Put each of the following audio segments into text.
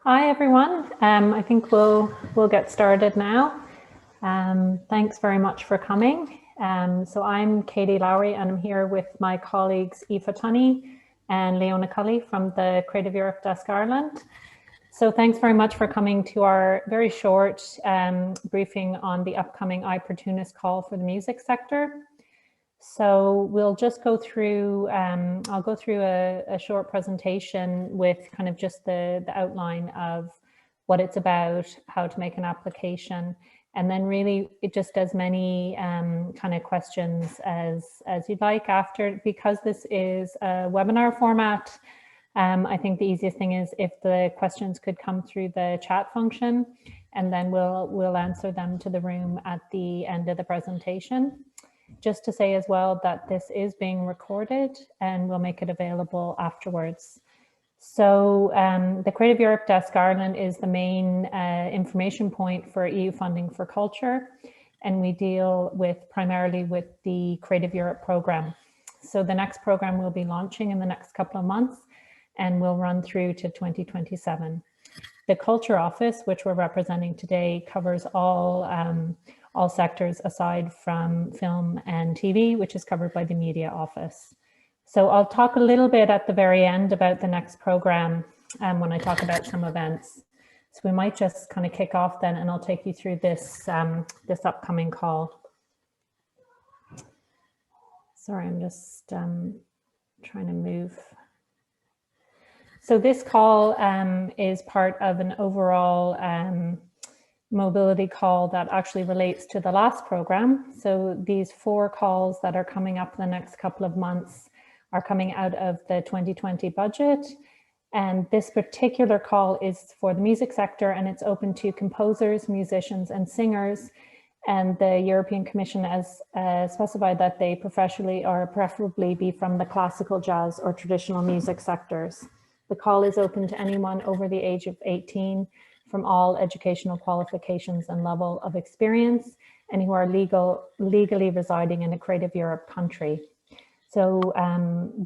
Hi everyone. I think we'll get started now. Thanks very much for coming. So I'm Katie Lowry and I'm here with my colleagues Aoife Tunney and Leona Cully from the Creative Europe Desk Ireland. So thanks very much for coming to our very short briefing on the upcoming i-Portunus call for the music sector. So we'll just go through, I'll go through a short presentation with kind of just the outline of what it's about, how to make an application, and then really it just as many kind of questions as you'd like after, because this is a webinar format. I think the easiest thing is if the questions could come through the chat function, and then we'll answer them to the room at the end of the presentation. Just to say as well that this is being recorded and we'll make it available afterwards. So the Creative Europe Desk Ireland is the main information point for EU funding for culture, and we deal primarily with the Creative Europe programme. So the next programme will be launching in the next couple of months and will run through to 2027. The Culture Office, which we're representing today, covers all sectors aside from film and TV, which is covered by the Media Office. So I'll talk a little bit at the very end about the next program when I talk about some events. So we might just kind of kick off then, and I'll take you through this, this upcoming call. Sorry, I'm just trying to move. So this call is part of an overall mobility call that actually relates to the last program. So these 4 calls that are coming up in the next couple of months are coming out of the 2020 budget. And this particular call is for the music sector, and it's open to composers, musicians, and singers. And the European Commission has specified that they professionally or preferably be from the classical, jazz, or traditional music sectors. The call is open to anyone over the age of 18 from all educational qualifications and level of experience, and who are legally residing in a Creative Europe country. So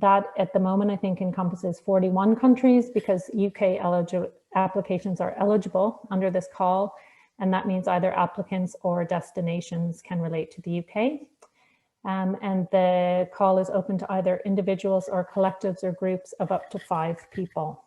that at the moment I think encompasses 41 countries, because UK applications are eligible under this call, and that means either applicants or destinations can relate to the UK. And the call is open to either individuals or collectives or groups of up to 5 people.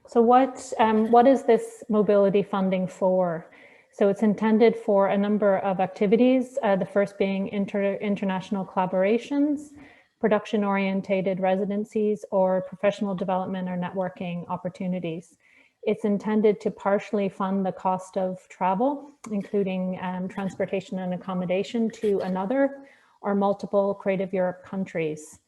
So what is this mobility funding for? So it's intended for a number of activities, the first being international collaborations, production-orientated residencies, or professional development or networking opportunities. It's intended to partially fund the cost of travel, including transportation and accommodation to another or multiple Creative Europe countries.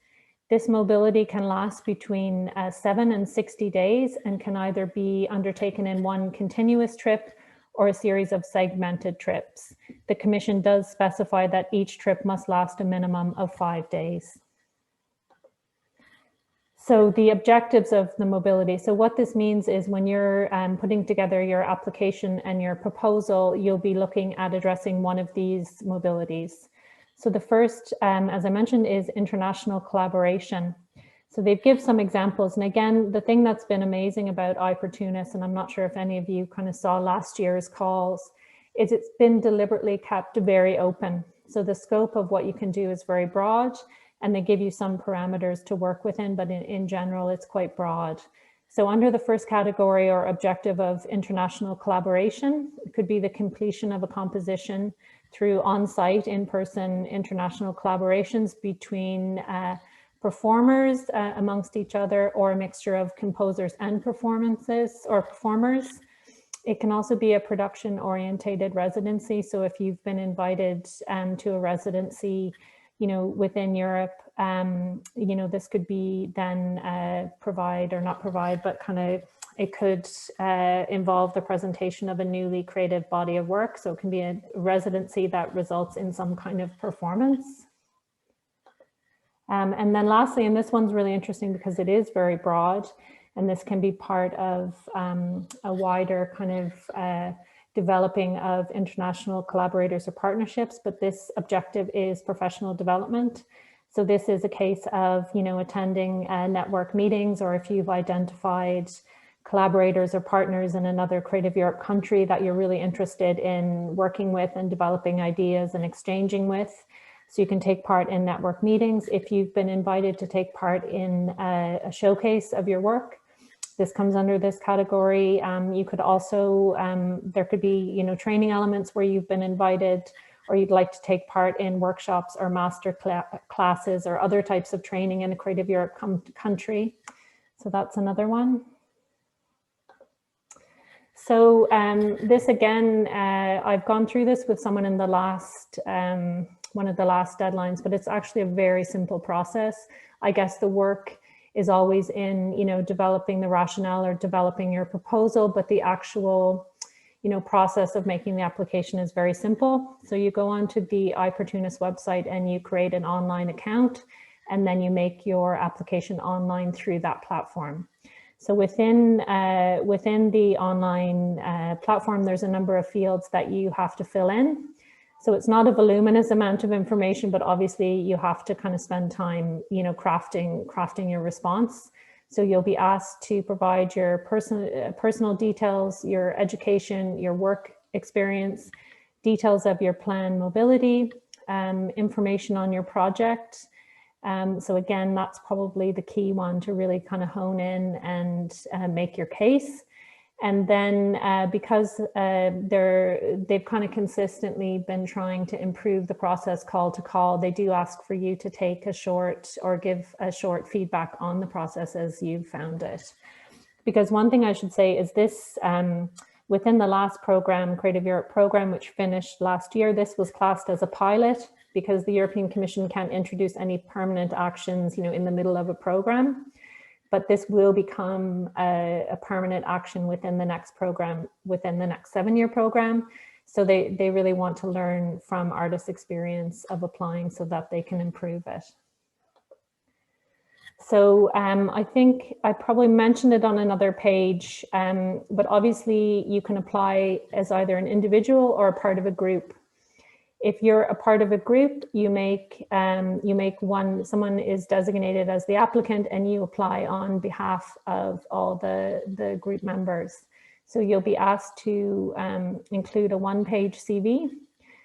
This mobility can last between 7 and 60 days and can either be undertaken in one continuous trip or a series of segmented trips. The Commission does specify that each trip must last a minimum of 5 days. So the objectives of the mobility. So what this means is when you're putting together your application and your proposal, you'll be looking at addressing one of these mobilities. So the first, as I mentioned, is international collaboration. So they've given some examples. And again, the thing that's been amazing about i-Portunus, and I'm not sure if any of you kind of saw last year's calls, is it's been deliberately kept very open. So the scope of what you can do is very broad, and they give you some parameters to work within, but in general, it's quite broad. So under the first category or objective of international collaboration, it could be the completion of a composition through on-site, in-person international collaborations between performers amongst each other, or a mixture of composers and performances or performers. It can also be a production-orientated residency. So if you've been invited to a residency, you know, within Europe, you know, this could be then provide or not provide, but kind of it could involve the presentation of a newly created body of work. So it can be a residency that results in some kind of performance. And then lastly, and this one's really interesting because it is very broad, and this can be part of a wider kind of developing of international collaborators or partnerships, but this objective is professional development. So this is a case of, attending network meetings, or if you've identified collaborators or partners in another Creative Europe country that you're really interested in working with and developing ideas and exchanging with. So you can take part in network meetings. If you've been invited to take part in a showcase of your work, this comes under this category. You could also, there could be, training elements where you've been invited, or you'd like to take part in workshops or master classes or other types of training in a Creative Europe country. So that's another one. So this again, I've gone through this with someone in the last, one of the last deadlines, but it's actually a very simple process. I guess the work is always in, developing the rationale or developing your proposal, but the actual, process of making the application is very simple. So you go onto the i-Portunus website and you create an online account, and then you make your application online through that platform. So within the online platform, there's a number of fields that you have to fill in. So it's not a voluminous amount of information, but obviously you have to kind of spend time, crafting your response. So you'll be asked to provide your personal details, your education, your work experience, details of your plan mobility, information on your project. So again, that's probably the key one to really kind of hone in and make your case. And then because they've kind of consistently been trying to improve the process call to call, they do ask for you to take a short or give a short feedback on the process as you found it. Because one thing I should say is this, within the last program, Creative Europe program, which finished last year, this was classed as a pilot because the European Commission can't introduce any permanent actions, in the middle of a program. But this will become a permanent action within the next program, within the next 7-year program. So they really want to learn from artists' experience of applying so that they can improve it. So I think I probably mentioned it on another page, but obviously you can apply as either an individual or a part of a group. If you're a part of a group, you make someone is designated as the applicant and you apply on behalf of all the group members. So you'll be asked to include a 1-page CV.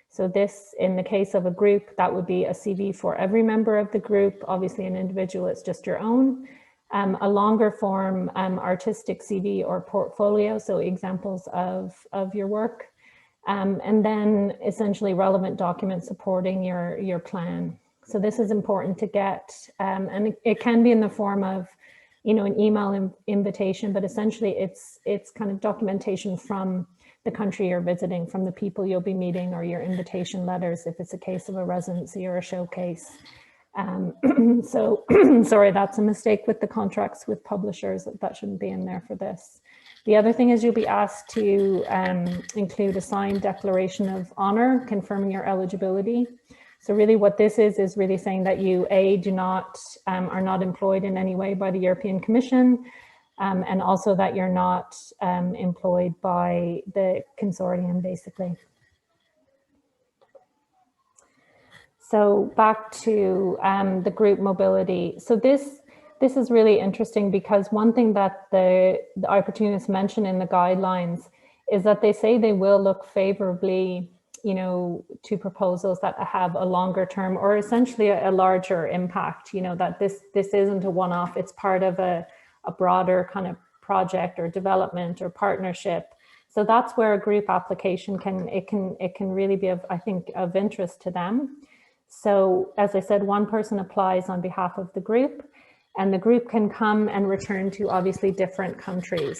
So this, in the case of a group, that would be a CV for every member of the group. Obviously an individual, it's just your own. A longer form artistic CV or portfolio, so examples of your work. And then essentially relevant documents supporting your plan. So this is important to get, and it can be in the form of, an email invitation, but essentially it's kind of documentation from the country you're visiting, from the people you'll be meeting, or your invitation letters if it's a case of a residency or a showcase. So sorry, that's a mistake with the contracts with publishers. That shouldn't be in there for this. The other thing is you'll be asked to include a signed declaration of honor confirming your eligibility. So really what this is really saying that you, A, are not employed in any way by the European Commission, and also that you're not employed by the consortium, basically. So back to the group mobility. So this is really interesting because one thing that the i-Portunus mentioned in the guidelines is that they say they will look favorably, to proposals that have a longer term or essentially a larger impact, that this isn't a one-off, it's part of a broader kind of project or development or partnership. So that's where a group application can really be I think of interest to them. So as I said, one person applies on behalf of the group, and the group can come and return to obviously different countries.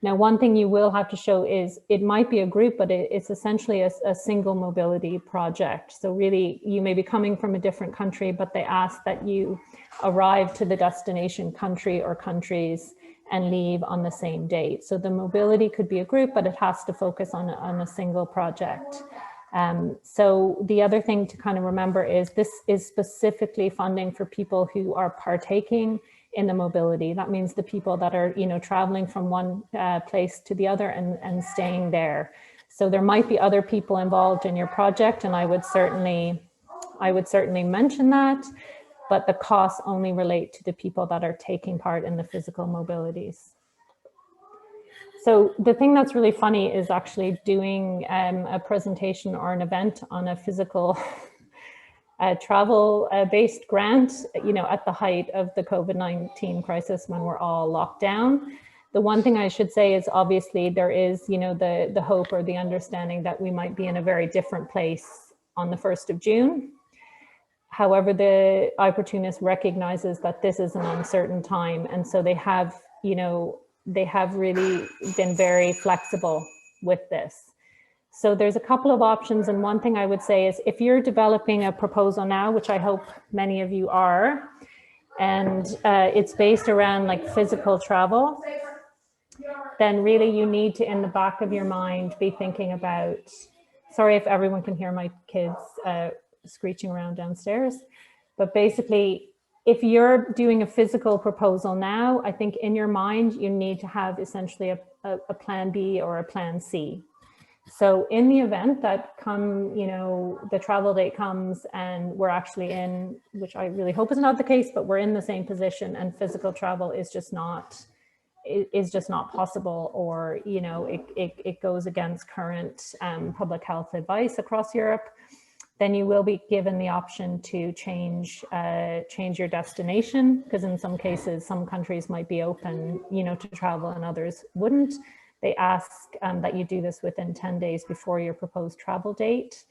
Now, one thing you will have to show is it might be a group, but it's essentially a single mobility project. So really, you may be coming from a different country, but they ask that you arrive to the destination country or countries and leave on the same date. So the mobility could be a group, but it has to focus on a single project. So the other thing to kind of remember is this is specifically funding for people who are partaking in the mobility. That means the people that are, traveling from one place to the other and staying there. So there might be other people involved in your project, and I would certainly mention that. but the costs only relate to the people that are taking part in the physical mobilities. So the thing that's really funny is actually doing a presentation or an event on a physical travel-based grant, at the height of the COVID-19 crisis when we're all locked down. The one thing I should say is obviously there is, the hope or the understanding that we might be in a very different place on the 1st of June. However, the i-Portunus recognizes that this is an uncertain time. And so they have really been very flexible with this. So there's a couple of options. And one thing I would say is if you're developing a proposal now, which I hope many of you are, and it's based around like physical travel, then really you need to, in the back of your mind, be thinking about, sorry if everyone can hear my kids screeching around downstairs, but basically, if you're doing a physical proposal now, I think in your mind, you need to have essentially a plan B or a plan C. So in the event that the travel date comes and we're actually in, which I really hope is not the case, but we're in the same position and physical travel is just not possible, or, it goes against current public health advice across Europe, then you will be given the option to change your destination, because in some cases, some countries might be open, to travel and others wouldn't. They ask that you do this within 10 days before your proposed travel date.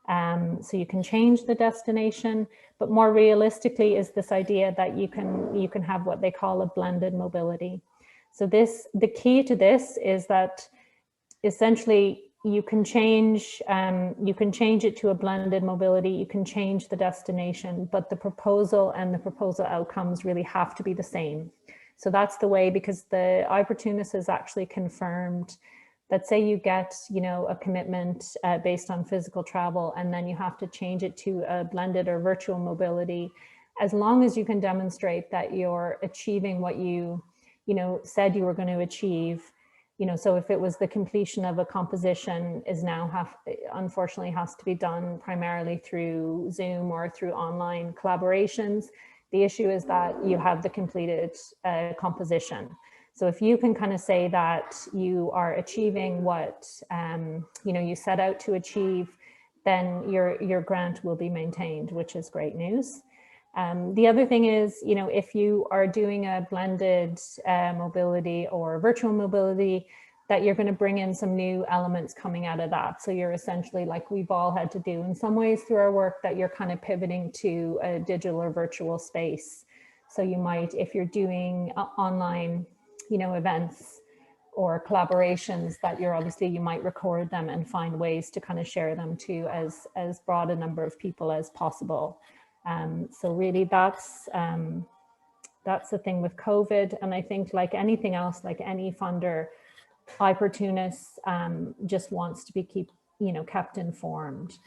So you can change the destination, but more realistically is this idea that you can have what they call a blended mobility. So the key to this is that essentially you can change it to a blended mobility, you can change the destination, but the proposal and the proposal outcomes really have to be the same. So that's the way, because the i-Portunus has actually confirmed that, say you get, a commitment based on physical travel, and then you have to change it to a blended or virtual mobility, as long as you can demonstrate that you're achieving what you said you were going to achieve. So if it was the completion of a composition is now unfortunately has to be done primarily through Zoom or through online collaborations. The issue is that you have the completed composition. So if you can kind of say that you are achieving what you set out to achieve, then your grant will be maintained, which is great news. The other thing is, if you are doing a blended mobility or virtual mobility, that you're going to bring in some new elements coming out of that. So you're essentially, like we've all had to do in some ways through our work, that you're kind of pivoting to a digital or virtual space. So you might, if you're doing online, events or collaborations, that you might record them and find ways to kind of share them to as broad a number of people as possible. So really that's the thing with COVID. And I think like anything else, like any funder, i-Portunus just wants to be kept informed.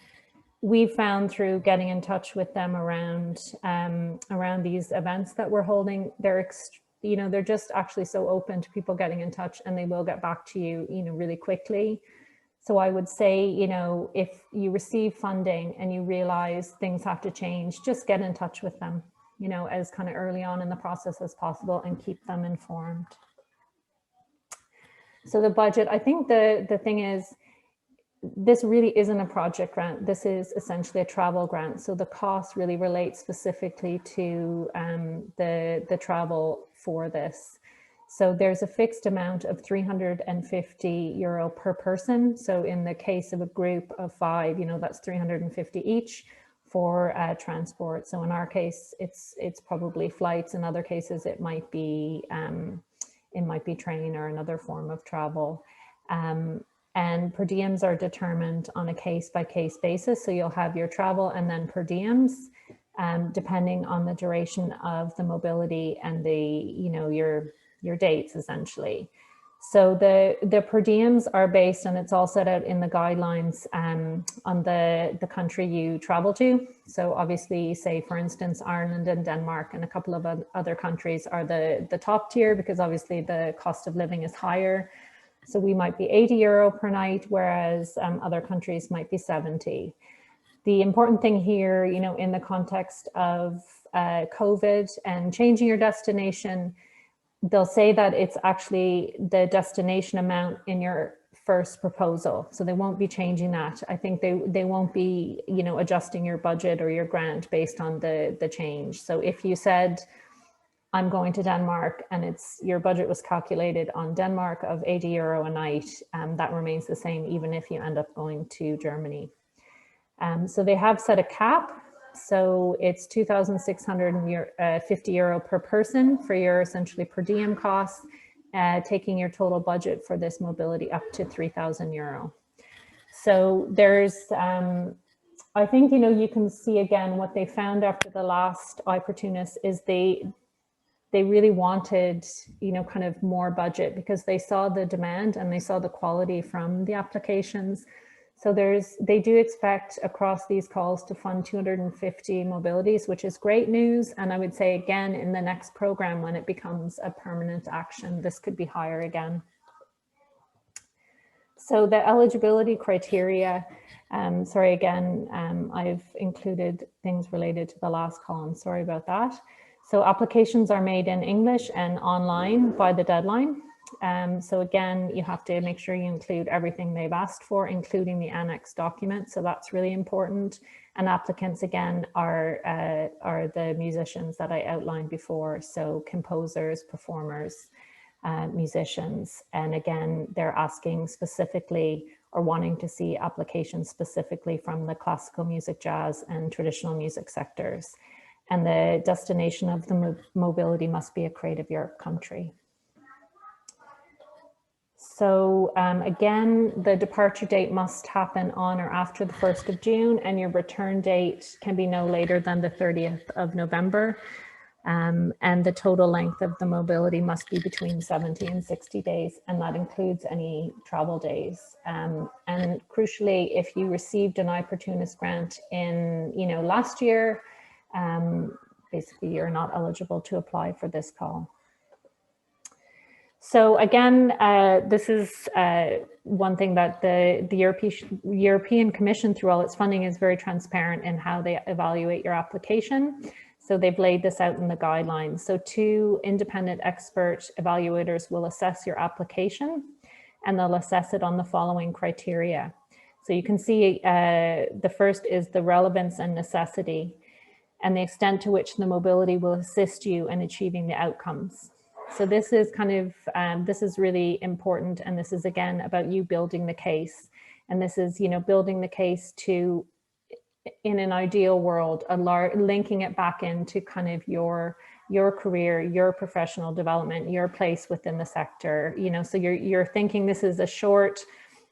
We found through getting in touch with them around these events that we're holding, they're just actually so open to people getting in touch, and they will get back to you, really quickly. So I would say, if you receive funding and you realize things have to change, just get in touch with them, as kind of early on in the process as possible, and keep them informed. So the budget, I think the thing is, this really isn't a project grant. This is essentially a travel grant. So the cost really relates specifically to the travel for this. So there's a fixed amount of €350 per person. So in the case of a group of 5, that's 350 each for transport. So in our case, it's probably flights. In other cases, it might be train or another form of travel. And per diems are determined on a case-by-case basis. So you'll have your travel and then per diems, depending on the duration of the mobility and your dates, essentially. So the per diems are based, and it's all set out in the guidelines on the country you travel to. So obviously, say for instance, Ireland and Denmark and a couple of other countries are the top tier, because obviously the cost of living is higher. So we might be €80 per night, whereas other countries might be 70. The important thing here, in the context of COVID and changing your destination, they'll say that it's actually the destination amount in your first proposal. So they won't be changing that. I think they won't be, you know, adjusting your budget or your grant based on the change. So if you said, I'm going to Denmark and your budget was calculated on Denmark of €80 a night, that remains the same even if you end up going to Germany. So they have set a cap. So it's €2,650 per person for your essentially per diem costs, taking your total budget for this mobility up to €3,000. So there's, I think, you know, you can see again what they found after the last i-Portunus is they really wanted, you know, kind of more budget because they saw the demand and they saw the quality from the applications. So they do expect across these calls to fund 250 mobilities, which is great news. And I would say again, in the next program, when it becomes a permanent action, this could be higher again. So the eligibility criteria, sorry, again, I've included things related to the last column. Sorry about that. So applications are made in English and online by the deadline. So again, you have to make sure you include everything they've asked for, including the annex document. So that's really important. And applicants, again, are the musicians that I outlined before. So composers, performers, musicians. And again, they're asking specifically or wanting to see applications specifically from the classical music, jazz, and traditional music sectors. And the destination of the mobility must be a Creative Europe country. So again, the departure date must happen on or after the 1st of June, and your return date can be no later than the 30th of November. And the total length of the mobility must be between 70 and 60 days, and that includes any travel days. And crucially, if you received an i-Portunus grant in, you know, last year, basically you're not eligible to apply for this call. So again, this is one thing that the European Commission, through all its funding, is very transparent in how they evaluate your application. So they've laid this out in the guidelines. So 2 independent expert evaluators will assess your application, and they'll assess it on the following criteria. So you can see the first is the relevance and necessity, and the extent to which the mobility will assist you in achieving the outcomes. So this is kind of, this is really important. And this is again about you building the case. And this is, you know, building the case to, in an ideal world, linking it back into kind of your career, your professional development, your place within the sector, you know, so you're thinking this is a short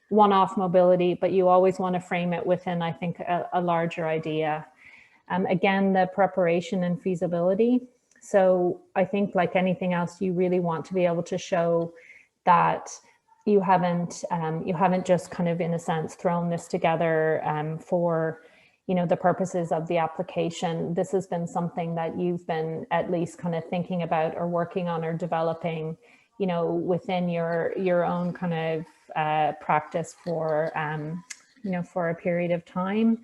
one-off mobility, but you always want to frame it within, I think, a larger idea. Again, the preparation and feasibility. So I think like anything else, you really want to be able to show that you haven't just kind of, in a sense, thrown this together for, you know, the purposes of the application. This has been something that you've been at least kind of thinking about or working on or developing, you know, within your own kind of practice for, you know, for a period of time.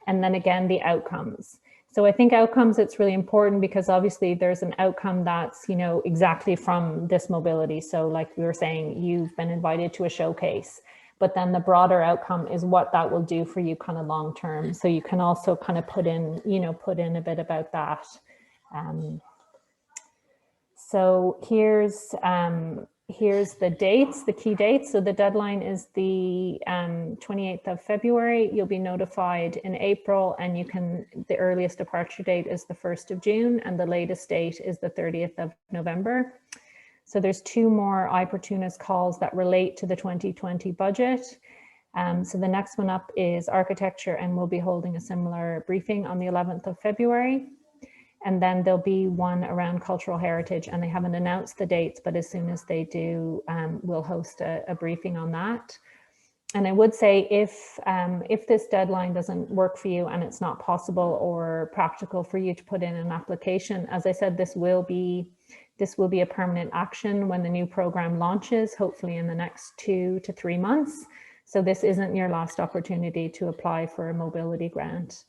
And then again, the outcomes. So I think outcomes, it's really important because obviously there's an outcome that's, you know, exactly from this mobility. So like we were saying, you've been invited to a showcase, but then the broader outcome is what that will do for you kind of long term. So you can also kind of put in, you know, put in a bit about that. So here's the dates, the key dates. So the deadline is the 28th of February. You'll be notified in April, and the earliest departure date is the 1st of June, and the latest date is the 30th of November. So there's 2 more i-Portunus calls that relate to the 2020 budget. So the next one up is architecture, and we'll be holding a similar briefing on the 11th of February. And then there'll be one around cultural heritage, and they haven't announced the dates, but as soon as they do, we'll host a briefing on that. And I would say if this deadline doesn't work for you and it's not possible or practical for you to put in an application, as I said, this will be a permanent action when the new program launches, hopefully in the next 2 to 3 months. So this isn't your last opportunity to apply for a mobility grant.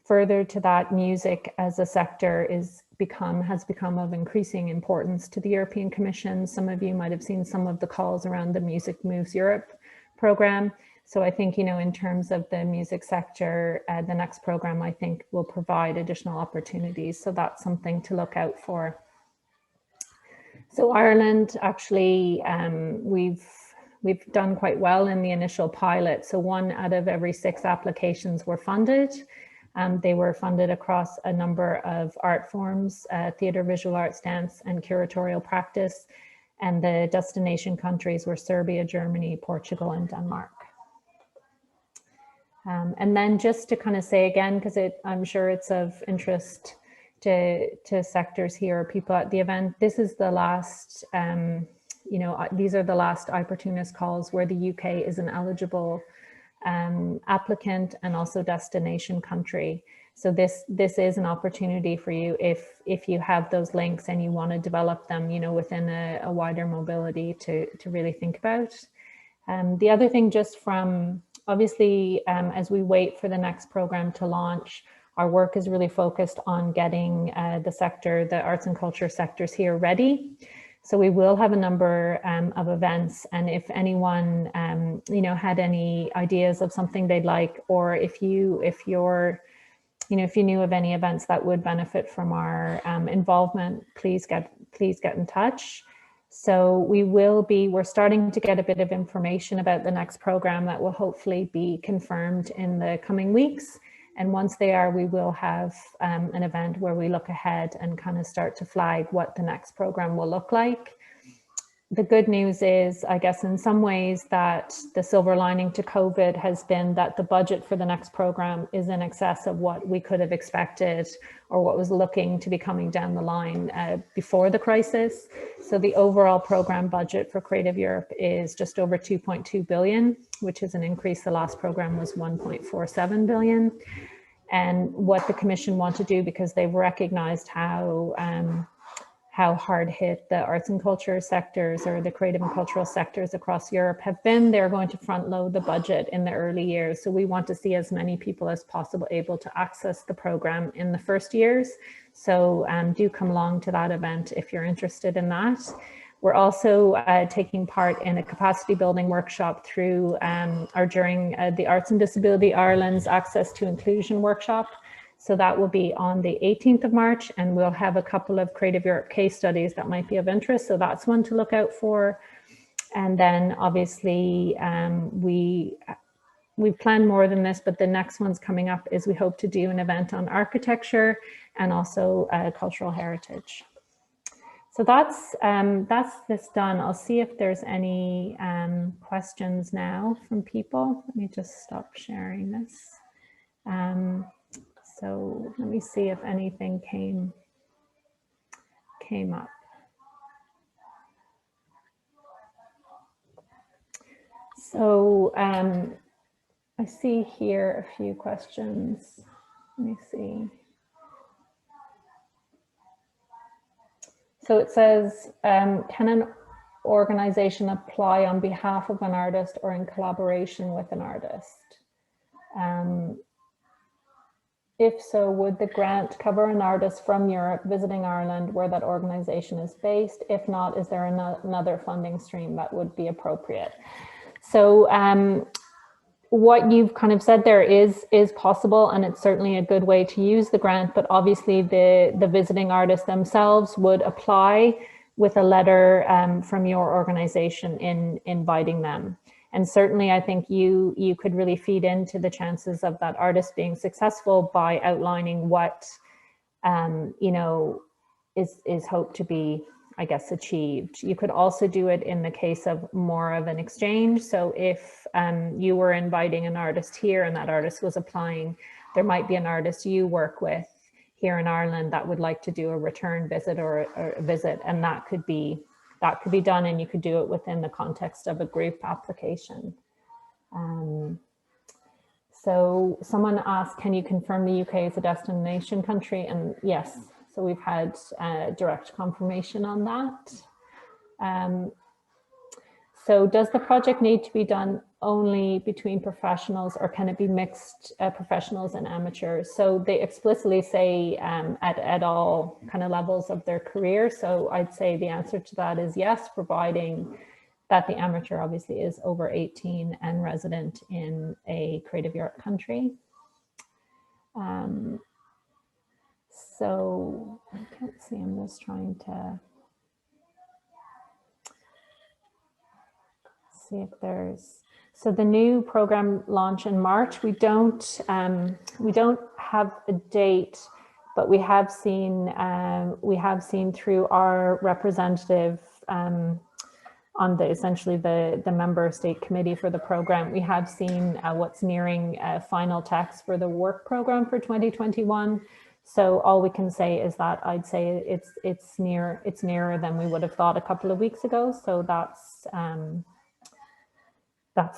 further to that, music as a sector has become of increasing importance to the European Commission. Some of you might have seen some of the calls around the Music Moves Europe program. So I think, in terms of the music sector, the next program, I think, will provide additional opportunities. So that's something to look out for. So Ireland, actually, we've done quite well in the initial pilot. So 1 out of every 6 applications were funded. They were funded across a number of art forms, theatre, visual arts, dance, and curatorial practice. And the destination countries were Serbia, Germany, Portugal, and Denmark. And then just to kind of say again, because I'm sure it's of interest to sectors here, people at the event, this is the last, these are the last i-Portunus calls where the UK is an eligible applicant and also destination country. So this is an opportunity for you if you have those links and you want to develop them, within a wider mobility to really think about. The other thing, just from obviously, as we wait for the next program to launch, our work is really focused on getting the arts and culture sectors here ready. So we will have a number of events, and if anyone, had any ideas of something they'd like, or if you knew of any events that would benefit from our involvement, please get in touch. So we're starting to get a bit of information about the next program that will hopefully be confirmed in the coming weeks. And once they are, we will have an event where we look ahead and kind of start to flag what the next program will look like. The good news is, I guess, in some ways, that the silver lining to COVID has been that the budget for the next program is in excess of what we could have expected or what was looking to be coming down the line before the crisis. So the overall program budget for Creative Europe is just over 2.2 billion, which is an increase. The last program was 1.47 billion. And what the Commission want to do, because they've recognized how hard hit the arts and culture sectors or the creative and cultural sectors across Europe have been, they're going to front load the budget in the early years. So we want to see as many people as possible able to access the program in the first years. So do come along to that event if you're interested in that. We're also taking part in a capacity building workshop through during the Arts and Disability Ireland's Access to Inclusion workshop. So that will be on the 18th of March, and we'll have a couple of Creative Europe case studies that might be of interest. So that's one to look out for. And then obviously we've planned more than this, but the next one's coming up is we hope to do an event on architecture and also cultural heritage. So that's this done. I'll see if there's any questions now from people. Let me just stop sharing this. So let me see if anything came up. So I see here a few questions. Let me see. So it says, can an organization apply on behalf of an artist or in collaboration with an artist? If so, would the grant cover an artist from Europe visiting Ireland where that organization is based? If not, is there another funding stream that would be appropriate? So what you've kind of said there is possible, and it's certainly a good way to use the grant, but obviously the visiting artists themselves would apply with a letter from your organization inviting them. And certainly I think you could really feed into the chances of that artist being successful by outlining what is hoped to be, I guess, achieved. You could also do it in the case of more of an exchange. So if you were inviting an artist here and that artist was applying, there might be an artist you work with here in Ireland that would like to do a return visit or a visit, and that could be done, and you could do it within the context of a group application. So someone asked, can you confirm the UK is a destination country? And yes, so we've had direct confirmation on that. So does the project need to be done only between professionals, or can it be mixed professionals and amateurs? So they explicitly say at all kind of levels of their career. So I'd say the answer to that is yes, providing that the amateur obviously is over 18 and resident in a Creative Europe country. So I can't see, I'm just trying to see if there's, so the new program launch in March, we don't have a date, but we have seen through our representative on the essentially the member state committee for the program, we have seen what's nearing final text for the work program for 2021. So all we can say is that I'd say it's nearer than we would have thought a couple of weeks ago. So that's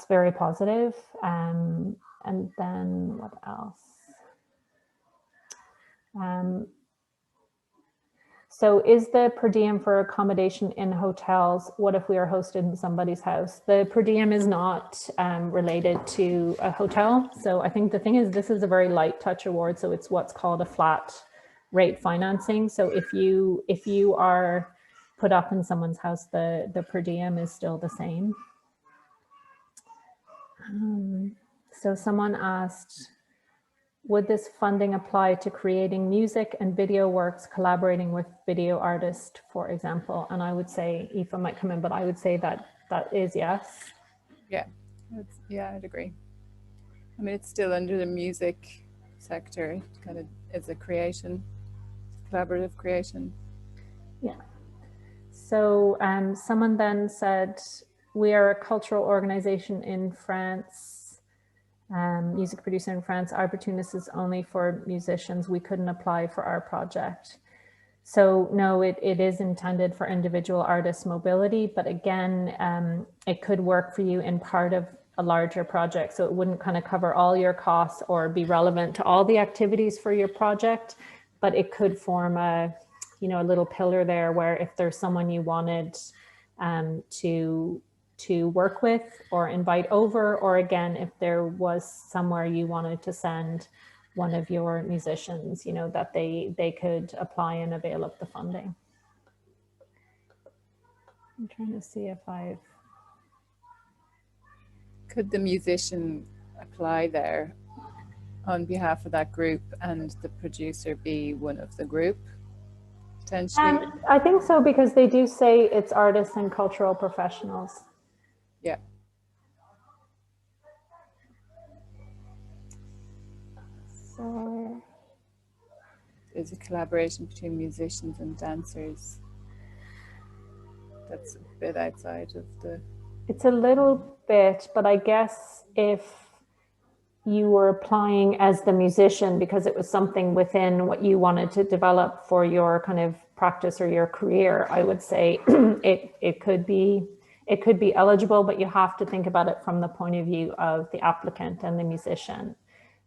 very positive. And then what else? So is the per diem for accommodation in hotels? What if we are hosted in somebody's house? The per diem is not related to a hotel. So I think the thing is, this is a very light touch award. So it's what's called a flat rate financing. So if you are put up in someone's house, the per diem is still the same. So someone asked, would this funding apply to creating music and video works, collaborating with video artists, for example? And I would say, Aoife might come in, but I would say that is yes. Yeah, I'd agree. I mean, it's still under the music sector, it kind of is a creation, collaborative creation. Yeah. So someone then said, we are a cultural organization in France, music producer in France. i-Portunus is only for musicians. We couldn't apply for our project. So no, it is intended for individual artist mobility, but again, it could work for you in part of a larger project. So it wouldn't kind of cover all your costs or be relevant to all the activities for your project, but it could form a little pillar there where if there's someone you wanted to work with or invite over, or again, if there was somewhere you wanted to send one of your musicians, that they could apply and avail of the funding. I'm trying to see if Could the musician apply there on behalf of that group and the producer be one of the group, potentially? I think so, because they do say it's artists and cultural professionals. Yeah. So there's a collaboration between musicians and dancers. That's a bit outside of the... It's a little bit, but I guess if you were applying as the musician because it was something within what you wanted to develop for your kind of practice or your career, I would say it could be eligible, but you have to think about it from the point of view of the applicant and the musician.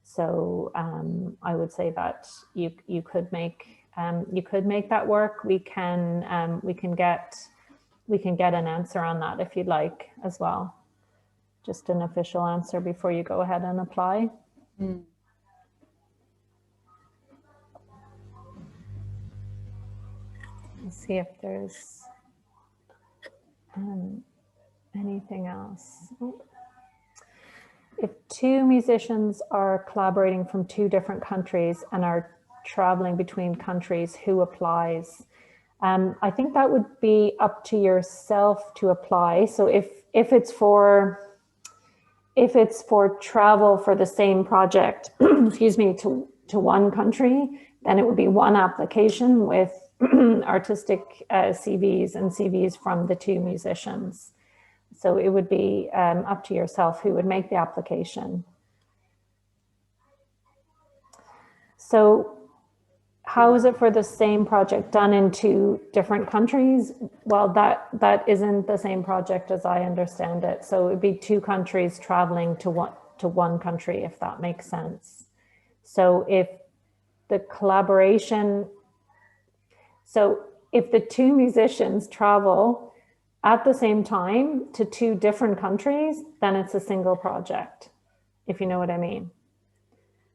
So I would say that you could make that work. We can get an answer on that if you'd like as well. Just an official answer before you go ahead and apply. Let's see if there's anything else. If two musicians are collaborating from two different countries and are traveling between countries, who applies? I think that would be up to yourself to apply. So if it's for travel for the same project, excuse me, to one country, then it would be one application with artistic CVs and CVs from the two musicians. So it would be up to yourself who would make the application. So how is it for the same project done in two different countries? Well, that isn't the same project as I understand it. So it would be two countries traveling to one country, if that makes sense. So if the collaboration, so if the two musicians travel at the same time to two different countries, then it's a single project, if you know what I mean.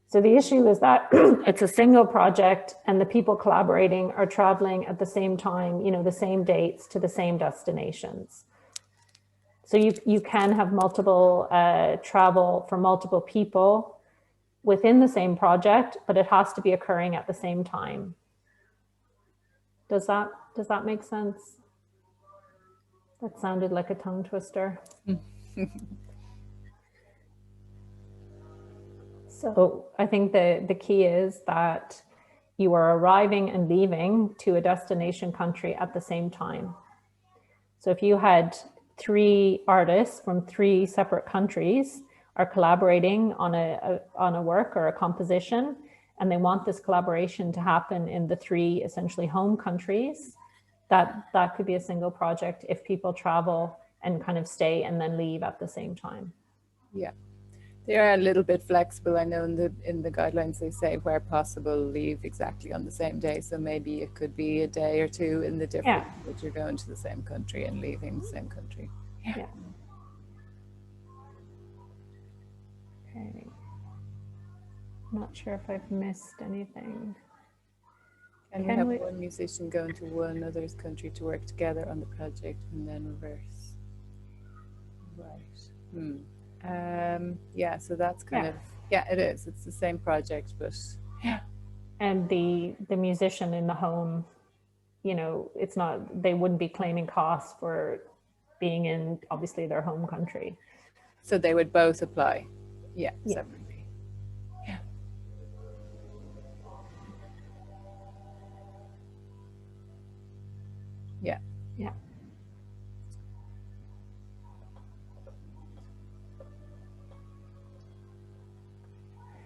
So the issue is that it's a single project and the people collaborating are traveling at the same time, you know, the same dates to the same destinations. So you can have multiple travel for multiple people within the same project, but it has to be occurring at the same time. Does that make sense? That sounded like a tongue twister. So I think the key is that you are arriving and leaving to a destination country at the same time. So if you had 3 artists from 3 separate countries are collaborating on a work or a composition, and they want this collaboration to happen in the 3 essentially home countries, that could be a single project if people travel and kind of stay and then leave at the same time. Yeah. They are a little bit flexible. I know in the guidelines they say where possible leave exactly on the same day. So maybe it could be a day or 2 in the different, but you're going to the same country and leaving the same country. Yeah. Okay. I'm not sure if I've missed anything. And we have one musician going to one other's country to work together on the project and then reverse. Right. Yeah, so that's kind of, it is. It's the same project, but yeah. And the musician in the home, you know, it's not, they wouldn't be claiming costs for being in obviously their home country. So they would both apply. Yeah. Separately. Yeah. Yeah. Yeah.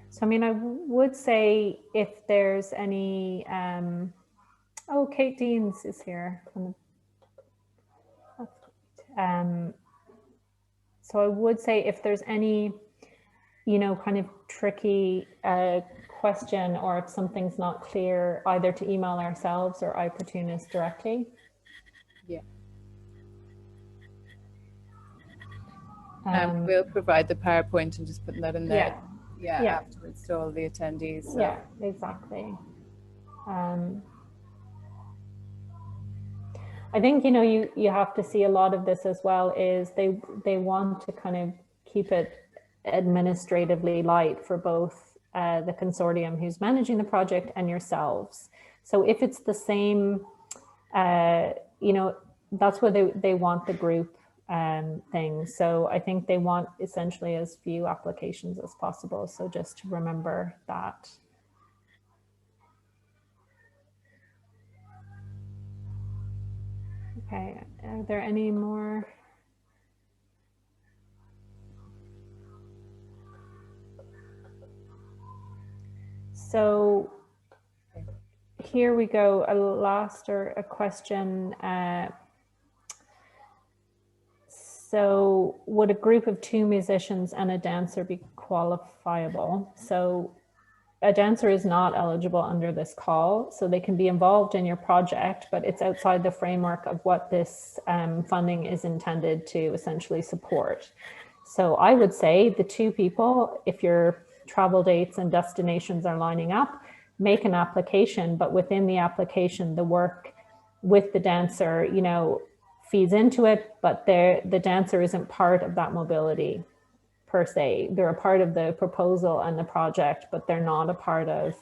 So, I mean, I would say if there's any, oh, Kate Deans is here. So I would say if there's any, you know, kind of tricky question, or if something's not clear, either to email ourselves or i-Portunus directly. Yeah. We'll provide the PowerPoint and just putting that in there. Yeah. Afterwards to all the attendees. So. Yeah, exactly. I think, you know, you have to see a lot of this as well is they want to kind of keep it administratively light for both the consortium who's managing the project and yourselves. So if it's the same, you know, that's where they want the group thing. So I think they want essentially as few applications as possible. So just to remember that. Okay, are there any more? So here we go, a last or a question. So would a group of 2 musicians and a dancer be qualifiable? So a dancer is not eligible under this call, so they can be involved in your project, but it's outside the framework of what this funding is intended to essentially support. So I would say the 2 people, if your travel dates and destinations are lining up, make an application, but within the application, the work with the dancer, you know, feeds into it, but the dancer isn't part of that mobility per se. They're a part of the proposal and the project, but they're not a part of,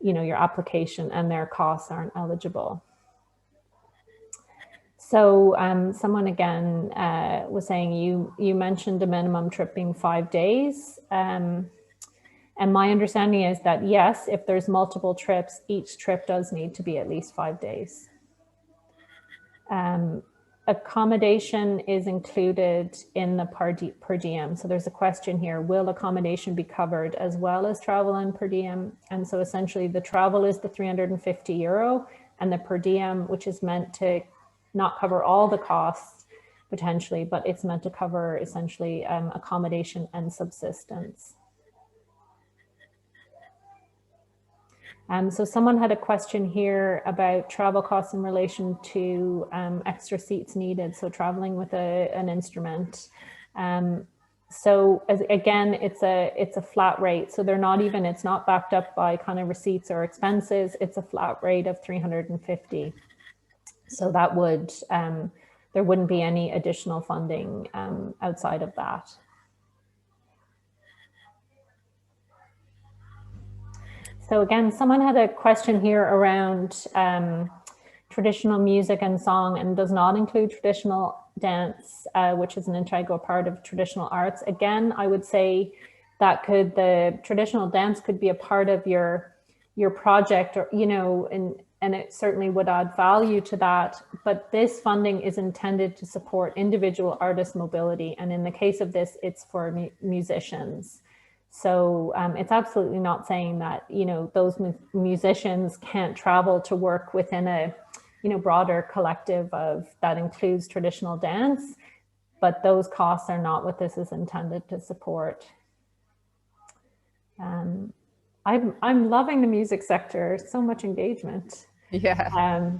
you know, your application, and their costs aren't eligible. So someone again was saying you mentioned a minimum trip being 5 days. And my understanding is that yes, if there's multiple trips, each trip does need to be at least 5 days. Accommodation is included in the per diem. So there's a question here, will accommodation be covered as well as travel and per diem? And so essentially the travel is the €350 and the per diem, which is meant to not cover all the costs potentially, but it's meant to cover essentially accommodation and subsistence. So someone had a question here about travel costs in relation to extra seats needed, so traveling with an instrument. So again, it's a flat rate. So they're not even, it's not backed up by kind of receipts or expenses. It's a flat rate of 350. So that would, there wouldn't be any additional funding outside of that. So again, someone had a question here around traditional music and song, and does not include traditional dance, which is an integral part of traditional arts. Again, I would say that the traditional dance could be a part of your project, or, you know, and it certainly would add value to that. But this funding is intended to support individual artist mobility. And in the case of this, it's for musicians. So it's absolutely not saying that, you know, those musicians can't travel to work within a, you know, broader collective that includes traditional dance, but those costs are not what this is intended to support. I'm loving the music sector, so much engagement. Yeah.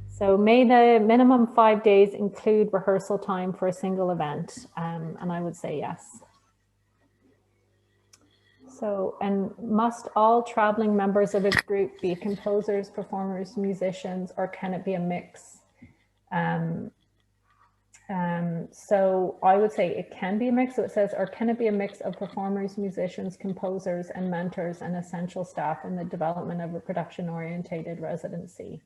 So may the minimum 5 days include rehearsal time for a single event? And I would say yes. So, and must all traveling members of a group be composers, performers, musicians, or can it be a mix? So I would say it can be a mix. So it says, or can it be a mix of performers, musicians, composers, and mentors and essential staff in the development of a production-orientated residency?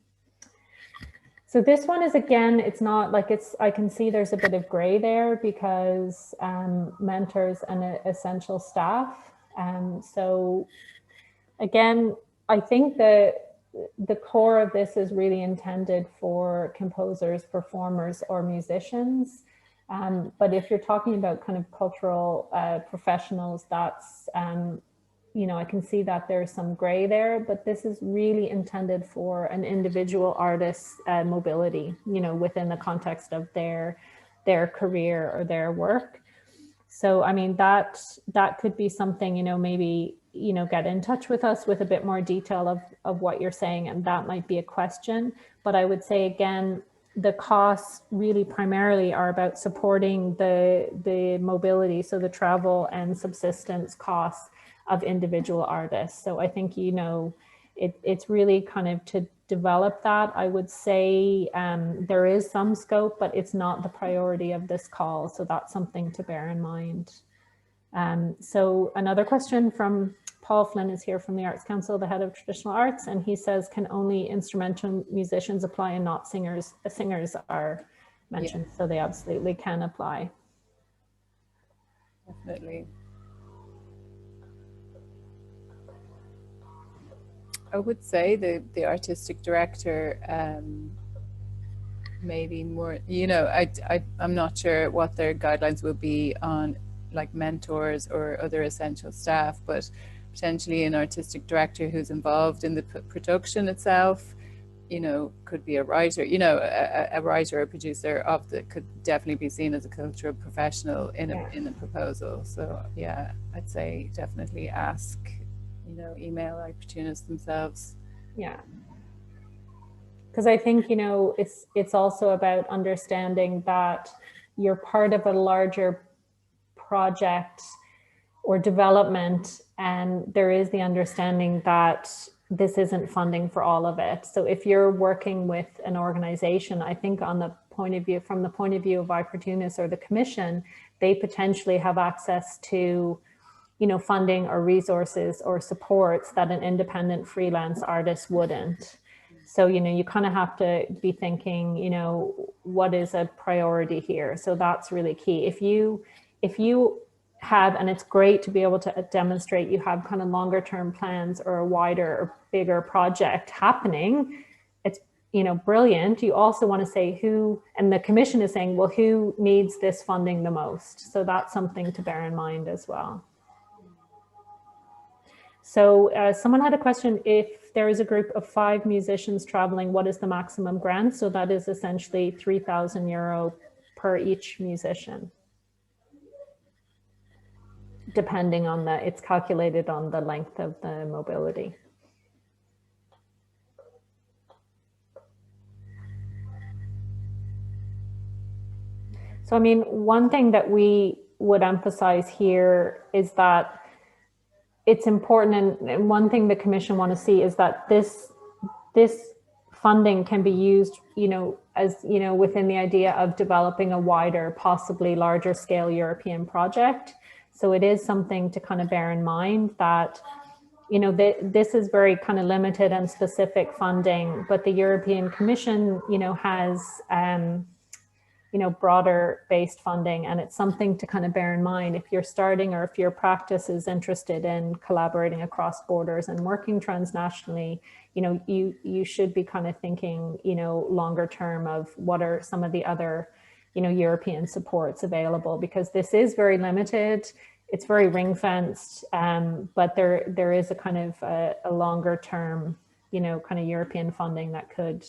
So this one is, again, it's not like I can see there's a bit of gray there, because mentors and essential staff. So again, I think the core of this is really intended for composers, performers, or musicians. But if you're talking about kind of cultural professionals, that's, you know, I can see that there's some gray there, but this is really intended for an individual artist's mobility, you know, within the context of their career or their work. So, I mean, that could be something, you know, maybe, you know, get in touch with us with a bit more detail of what you're saying, and that might be a question. But I would say, again, the costs really primarily are about supporting the mobility, so the travel and subsistence costs of individual artists. So I think, you know, it's really kind of to develop that. I would say there is some scope, but it's not the priority of this call. So that's something to bear in mind. So another question from Paul Flynn is here from the Arts Council, the head of traditional arts, and he says, can only instrumental musicians apply and not singers? Singers are mentioned, yeah. So they absolutely can apply. Definitely. I would say the artistic director, maybe more, you know, I'm not sure what their guidelines will be on like mentors or other essential staff, but potentially an artistic director who's involved in the production itself, you know, could be a writer, you know, a writer or producer could definitely be seen as a cultural professional in a proposal. So yeah, I'd say definitely ask, you know, email i-Portunus themselves. Yeah. Because I think, you know, it's also about understanding that you're part of a larger project or development, and there is the understanding that this isn't funding for all of it. So if you're working with an organization, I think from the point of view of i-Portunus or the commission, they potentially have access to, you know, funding or resources or supports that an independent freelance artist wouldn't. So, you know, you kind of have to be thinking, you know, what is a priority here? So that's really key. If you have, and it's great to be able to demonstrate you have kind of longer term plans or a wider or bigger project happening, it's, you know, brilliant. You also want to say who, and the commission is saying, well, who needs this funding the most? So that's something to bear in mind as well. So someone had a question, if there is a group of 5 musicians traveling, what is the maximum grant? So that is essentially €3,000 per each musician. Depending on it's calculated on the length of the mobility. So, I mean, one thing that we would emphasize here is that it's important, and one thing the Commission want to see is that this funding can be used, as, within the idea of developing a wider, possibly larger scale European project. So it is something to kind of bear in mind that, this is very kind of limited and specific funding, but the European Commission, has, broader based funding. And it's something to kind of bear in mind if you're starting, or if your practice is interested in collaborating across borders and working transnationally, you should be kind of thinking, longer term of what are some of the other, European supports available, because this is very limited. It's very ring fenced, but there is a kind of a longer term, kind of European funding that could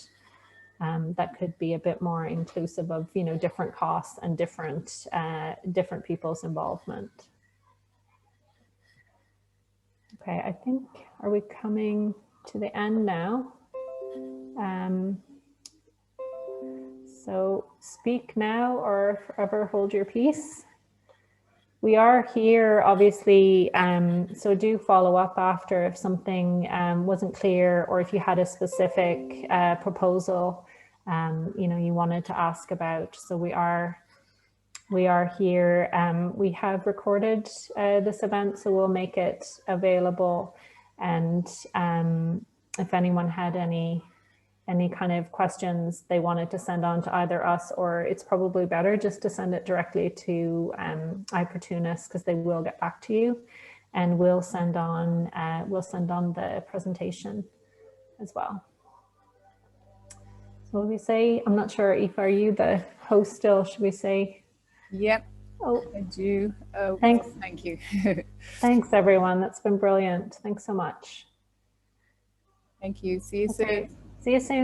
be a bit more inclusive of, different costs and different people's involvement. Okay, I think, are we coming to the end now? So speak now or forever hold your peace. We are here, obviously, so do follow up after if something wasn't clear, or if you had a specific proposal, you wanted to ask about. So we are here. We have recorded this event, so we'll make it available. And if anyone had any kind of questions they wanted to send on to either us, or it's probably better just to send it directly to i-Portunus, because they will get back to you, and we'll send on the presentation as well. So will we say, I'm not sure, Aoife, are you the host still? Should we say? Yep. Oh, I do. Oh, thanks. Thank you. Thanks, everyone. That's been brilliant. Thanks so much. Thank you. See you soon. See you soon.